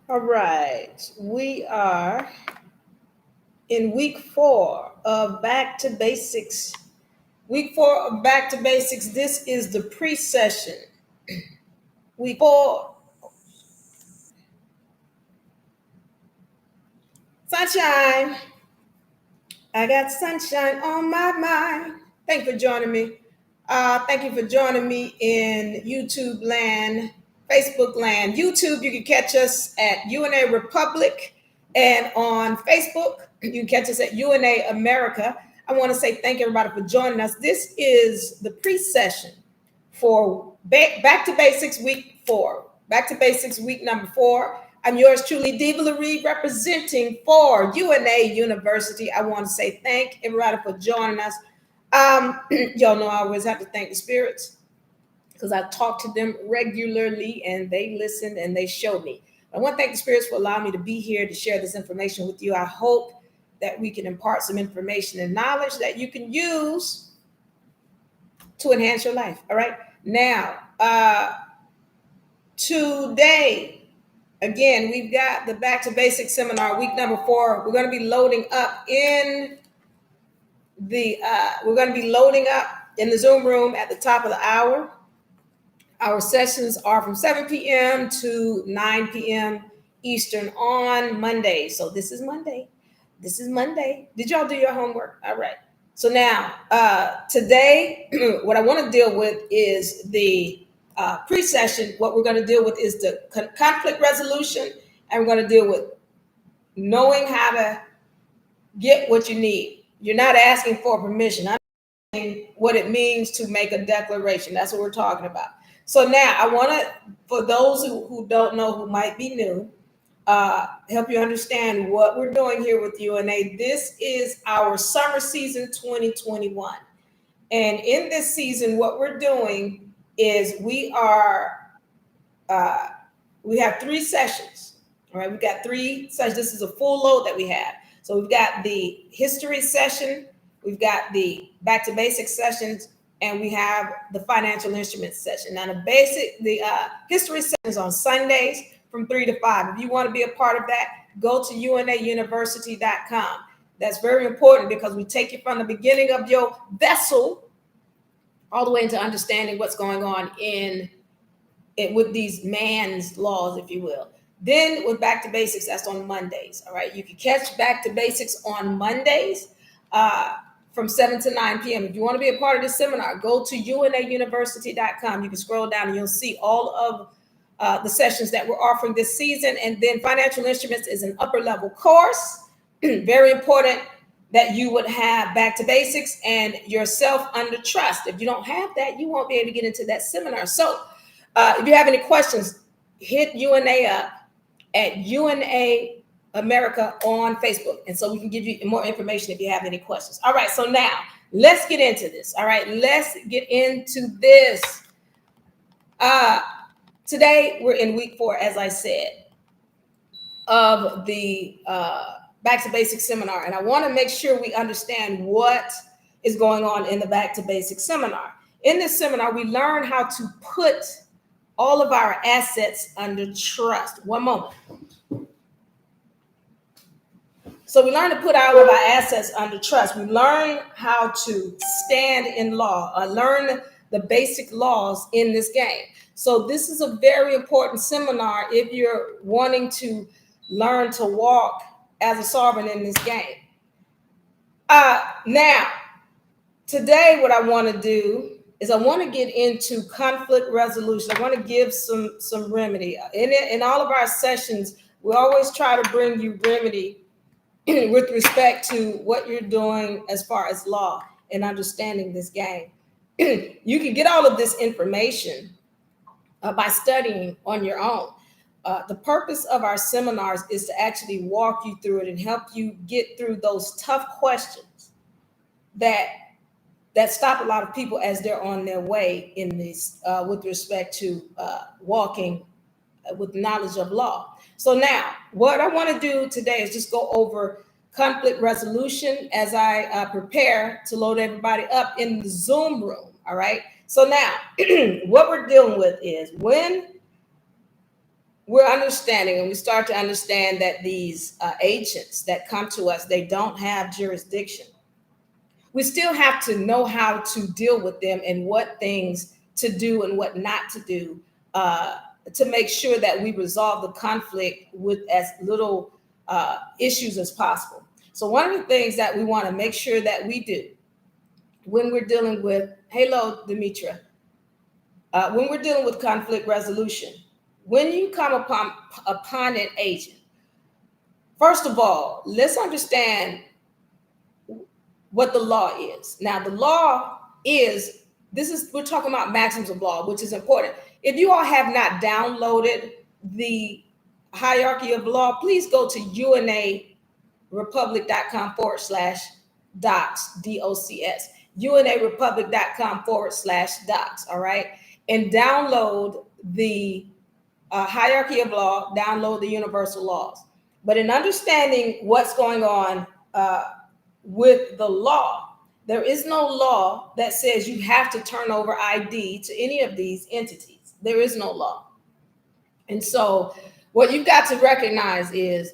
All right. We are in week 4 of Back to Basics. Week 4 of Back to Basics. This is the pre session. Week 4. Sunshine. I got sunshine on my mind. Thank you for joining me. Thank you for joining me in YouTube land, Facebook land. YouTube, you can catch us at UNA Republic, and on Facebook, you can catch us at UNA America. I want to say thank everybody for joining us. This is the pre-session for Back to Basics Week 4. Back to Basics Week number 4. I'm yours truly, Diva Laree, representing for UNA University. I want to say thank everybody for joining us. Y'all know I always have to thank the spirits because I talk to them regularly and they listen and they show me. I want to thank the spirits for allowing me to be here to share this information with you. I hope that we can impart some information and knowledge that you can use to enhance your life. All right. Now, today, again, we've got the Back to Basics seminar, week number 4. We're going to be loading up in the Zoom room at the top of the hour. Our sessions are from 7 p.m. to 9 p.m. Eastern on Monday. So this is Monday. Did y'all do your homework? All right. So now, today, what I want to deal with is the pre-session. What we're going to deal with is the conflict resolution, and we're going to deal with knowing how to get what you need. You're not asking for permission. I'm saying what it means to make a declaration. That's what we're talking about. So now I want to, for those who don't know, who might be new, help you understand what we're doing here with UNA. This is our summer season 2021. And in this season, what we're doing is we have 3 sessions. All right, we've got 3 sessions. This is a full load that we have. So we've got the history session, we've got the back to basics sessions, and we have the financial instruments session. Now the history session is on Sundays from 3 to 5. If you want to be a part of that, go to unauniversity.com. That's very important because we take you from the beginning of your vessel all the way into understanding what's going on in it with these man's laws, if you will. Then with Back to Basics, that's on Mondays. All right. You can catch Back to Basics on Mondays from 7 to 9 p.m. If you want to be a part of this seminar, go to unauniversity.com. You can scroll down and you'll see all of the sessions that we're offering this season. And then Financial Instruments is an upper level course. Very important that you would have Back to Basics and yourself under trust. If you don't have that, you won't be able to get into that seminar. So if you have any questions, hit UNA up at UNA America on Facebook. And so we can give you more information if you have any questions. All right, so now let's get into this. All right, let's get into this. Today we're in week 4, as I said, of the Back to Basics seminar. And I want to make sure we understand what is going on in the Back to Basics seminar. In this seminar, we learn how to put all of our assets under trust. One moment. So we learn to put all of our assets under trust. We learn how to stand in law, learn the basic laws in this game. So this is a very important seminar if you're wanting to learn to walk as a sovereign in this game. Now, today what I want to do is I want to get into conflict resolution. I want to give some remedy. In all of our sessions, we always try to bring you remedy with respect to what you're doing as far as law and understanding this game. You can get all of this information by studying on your own. The purpose of our seminars is to actually walk you through it and help you get through those tough questions that stop a lot of people as they're on their way in this with respect to walking with knowledge of law. So now what I want to do today is just go over conflict resolution as I prepare to load everybody up in the Zoom room. All right. So now what we're dealing with is when we're understanding, and we start to understand that these agents that come to us, they don't have jurisdiction. We still have to know how to deal with them and what things to do and what not to do, to make sure that we resolve the conflict with as little issues as possible. So one of the things that we want to make sure that we do when we're dealing with, hello, Demetra, when we're dealing with conflict resolution, when you come upon an agent, first of all, let's understand what the law is. Now, the law is, we're talking about maxims of law, which is important. If you all have not downloaded the hierarchy of law, please go to unarepublic.com/docs, DOCS, unarepublic.com/docs, all right? And download the hierarchy of law, download the universal laws. But in understanding what's going on with the law, there is no law that says you have to turn over ID to any of these entities. There is no law. And so what you've got to recognize is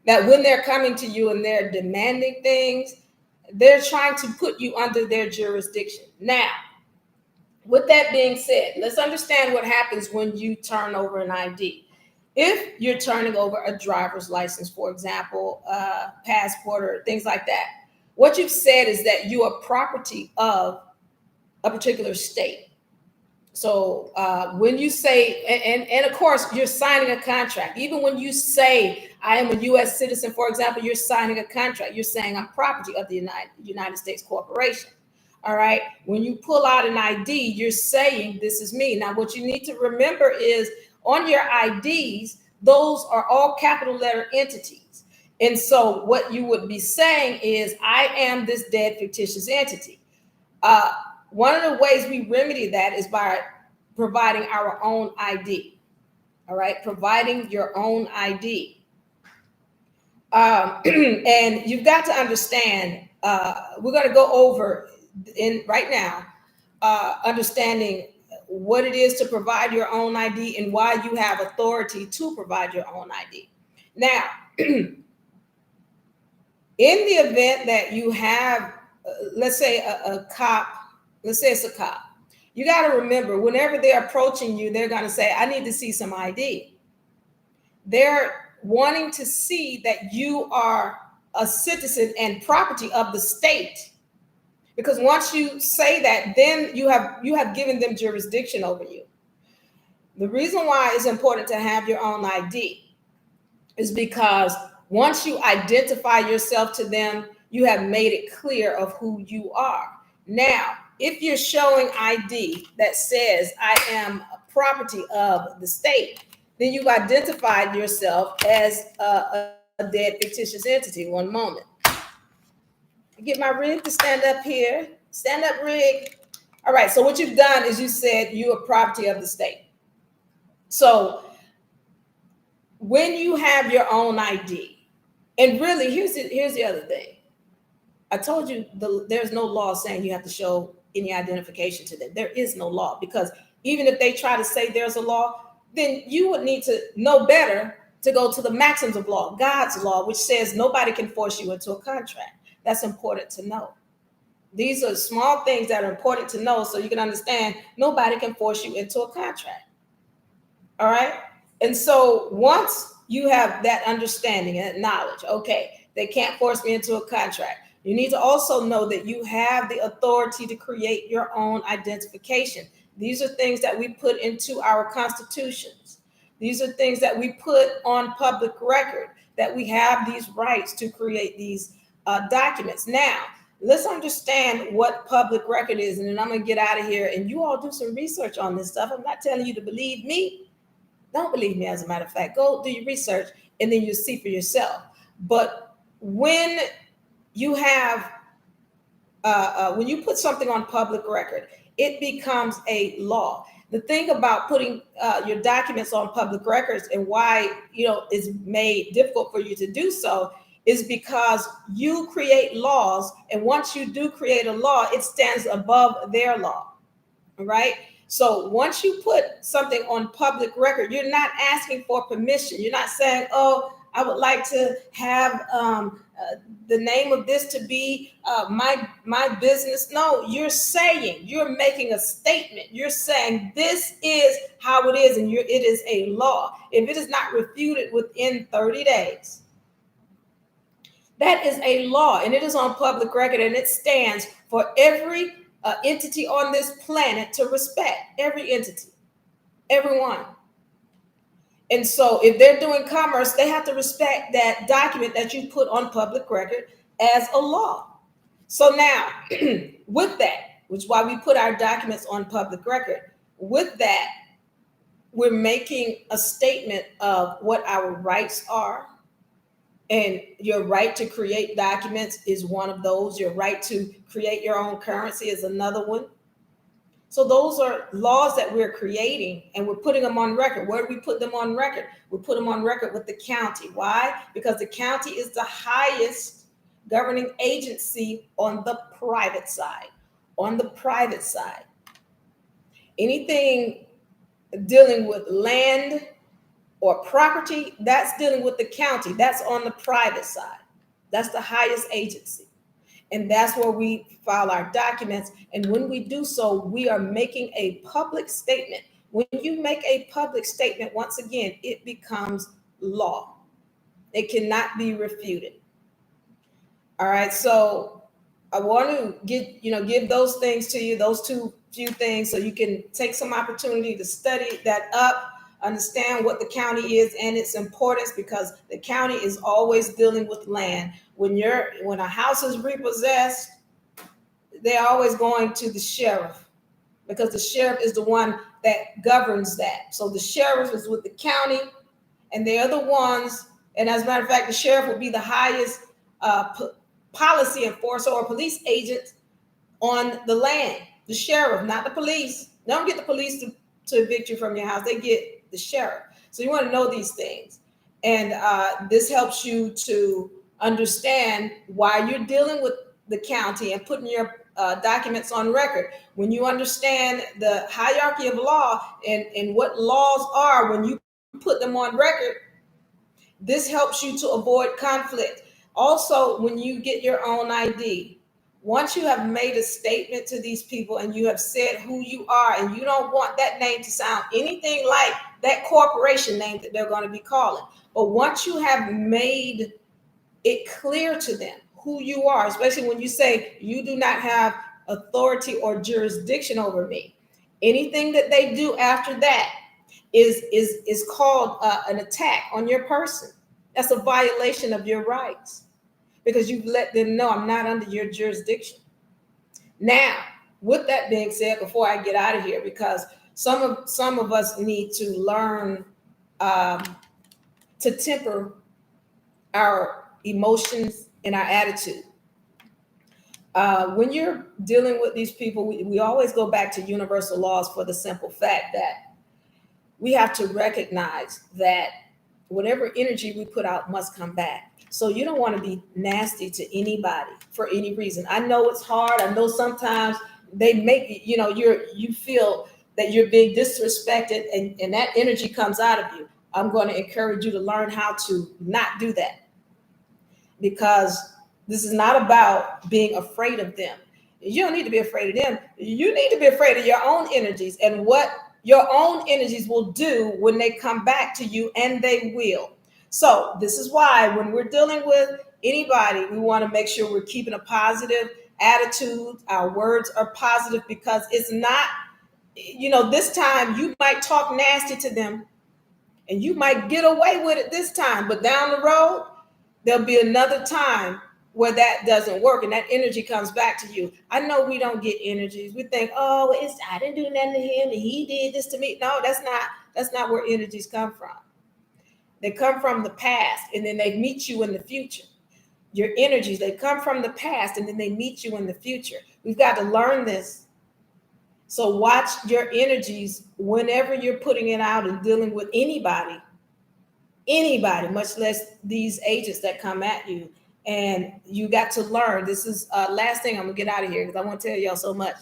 that when they're coming to you and they're demanding things, they're trying to put you under their jurisdiction. Now, with that being said, let's understand what happens when you turn over an ID. If you're turning over a driver's license, for example, passport or things like that, what you've said is that you are property of a particular state. So when you say, and of course, you're signing a contract. Even when you say, I am a U.S. citizen, for example, you're signing a contract. You're saying I'm property of the United States Corporation. All right. When you pull out an ID, you're saying this is me. Now, what you need to remember is on your IDs, those are all capital letter entities. And so what you would be saying is, I am this dead fictitious entity. One of the ways we remedy that is by providing our own ID. All right. Providing your own ID. And you've got to understand, we're going to go over right now, understanding what it is to provide your own ID and why you have authority to provide your own ID. Now, in the event that you have, let's say a cop, let's say it's a cop, you got to remember, whenever they're approaching you, they're going to say, I need to see some ID. They're wanting to see that you are a citizen and property of the state. Because once you say that, then you have given them jurisdiction over you. The reason why it's important to have your own ID is because once you identify yourself to them, you have made it clear of who you are. Now, if you're showing ID that says I am a property of the state, then you've identified yourself as a dead fictitious entity. One moment. Get my rig to stand up here. Stand up, rig. All right. So what you've done is you said you are property of the state. So when you have your own ID, and really, here's the other thing. I told you there's no law saying you have to show any identification to them. There is no law, because even if they try to say there's a law, then you would need to know better to go to the maxims of law, God's law, which says nobody can force you into a contract. That's important to know. These are small things that are important to know so you can understand nobody can force you into a contract. All right. And so once you have that understanding and knowledge, okay, they can't force me into a contract. You need to also know that you have the authority to create your own identification. These are things that we put into our constitutions. These are things that we put on public record, that we have these rights to create these documents. Now, let's understand what public record is, and then I'm going to get out of here, and you all do some research on this stuff. I'm not telling you to believe me. Don't believe me, as a matter of fact. Go do your research, and then you'll see for yourself. But when you have, when you put something on public record, it becomes a law. The thing about putting your documents on public records and why it's made difficult for you to do so is because you create laws, and once you do create a law, it stands above their law. All right. So once you put something on public record, you're not asking for permission. You're not saying, oh, I would like to have the name of this to be my business. No, you're saying, you're making a statement. You're saying this is how it is, and it is a law. If it is not refuted within 30 days, that is a law, and it is on public record, and it stands for every entity on this planet to respect. Every entity, everyone. And so if they're doing commerce, they have to respect that document that you put on public record as a law. So now, with that, which is why we put our documents on public record, with that, we're making a statement of what our rights are. And your right to create documents is one of those. Your right to create your own currency is another one. So those are laws that we're creating, and we're putting them on record. Where do we put them on record? We put them on record with the county. Why? Because the county is the highest governing agency on the private side. On the private side, anything dealing with land or property, that's dealing with the county. That's on the private side. That's the highest agency. And that's where we file our documents. And when we do so, we are making a public statement. When you make a public statement, once again, it becomes law. It cannot be refuted. All right. So I want to give those things to you, those few things, so you can take some opportunity to study that up, understand what the county is and its importance, because the county is always dealing with land. When a house is repossessed, they're always going to the sheriff, because the sheriff is the one that governs that. So the sheriff is with the county, and they're the ones. And as a matter of fact, the sheriff will be the highest policy enforcer or police agent on the land. The sheriff, not the police. They don't get the police to evict you from your house. They get the sheriff. So you want to know these things. And this helps you to understand why you're dealing with the county and putting your documents on record. When you understand the hierarchy of law and what laws are, when you put them on record, this helps you to avoid conflict. Also, when you get your own ID, once you have made a statement to these people and you have said who you are, and you don't want that name to sound anything like that corporation name that they're going to be calling. But once you have made it clear to them who you are, especially when you say you do not have authority or jurisdiction over me, anything that they do after that is called an attack on your person. That's a violation of your rights, because you've let them know I'm not under your jurisdiction. Now, with that being said, before I get out of here, because some of us need to learn to temper our emotions and our attitude. When you're dealing with these people, we always go back to universal laws, for the simple fact that we have to recognize that whatever energy we put out must come back. So you don't want to be nasty to anybody for any reason. I know it's hard. I know sometimes they make you feel that you're being disrespected, and that energy comes out of you. I'm going to encourage you to learn how to not do that, because this is not about being afraid of them. You don't need to be afraid of them. You need to be afraid of your own energies and what your own energies will do when they come back to you, and they will. So this is why when we're dealing with anybody, we want to make sure we're keeping a positive attitude. Our words are positive, because it's not, this time you might talk nasty to them and you might get away with it this time, but down the road, there'll be another time where that doesn't work and that energy comes back to you. I know we don't get energies. We think, oh, I didn't do nothing to him and he did this to me. No, that's not where energies come from. They come from the past, and then they meet you in the future. Your energies, they come from the past, and then they meet you in the future. We've got to learn this. So watch your energies whenever you're putting it out and dealing with anybody, much less these agents that come at you. And you got to learn. This is last thing, I'm gonna get out of here because I want to tell y'all so much.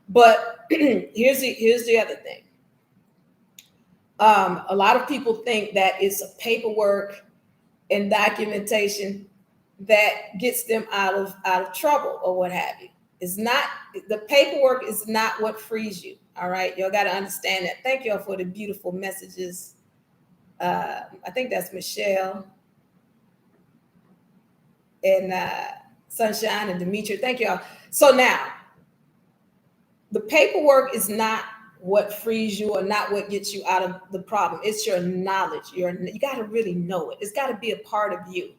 But here's the other thing. A lot of people think that it's a paperwork and documentation that gets them out of trouble or what have you. It's not, the paperwork is not what frees you. All right, y'all got to understand that. Thank y'all for the beautiful messages. I think that's Michelle and Sunshine and Demetria. Thank y'all. So now, the paperwork is not what frees you or not what gets you out of the problem. It's your knowledge. You got to really know it. It's got to be a part of you.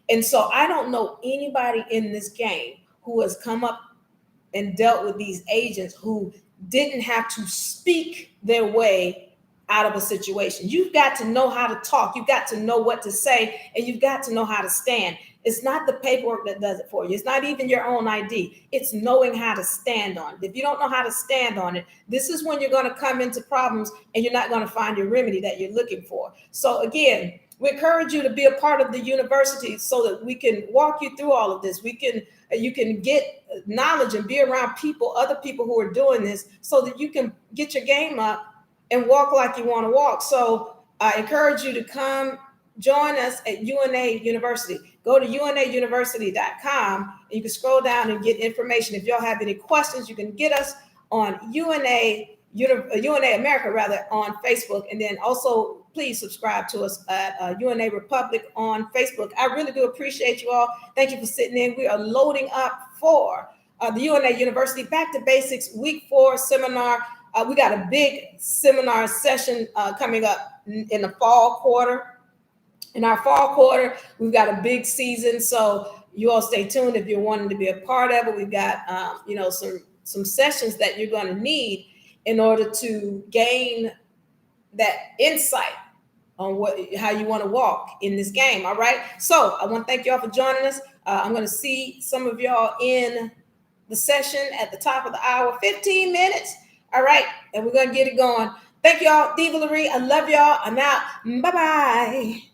And so I don't know anybody in this game who has come up and dealt with these agents who didn't have to speak their way out of a situation. You've got to know how to talk. You've got to know what to say, and you've got to know how to stand. It's not the paperwork that does it for you. It's not even your own ID. It's knowing how to stand on it. If you don't know how to stand on it, this is when you're going to come into problems and you're not going to find your remedy that you're looking for. So again, we encourage you to be a part of the university so that we can walk you through all of this. You can get knowledge and be around people, other people who are doing this, so that you can get your game up and walk like you want to walk. So I encourage you to come join us at UNA University. Go to unauniversity.com and you can scroll down and get information. If y'all have any questions, you can get us on UNA America rather on Facebook, and then also please subscribe to us at UNA Republic on Facebook. I really do appreciate you all. Thank you for sitting in. We are loading up for the UNA University Back to Basics Week 4 seminar. We got a big seminar session coming up in the fall quarter. In our fall quarter, we've got a big season, so you all stay tuned if you're wanting to be a part of it. We've got some sessions that you're going to need in order to gain that insight on how you want to walk in this game. All right. So I want to thank y'all for joining us. I'm going to see some of y'all in the session at the top of the hour, 15 minutes. All right. And we're going to get it going. Thank y'all. Diva Laree, I love y'all. I'm out. Bye-bye.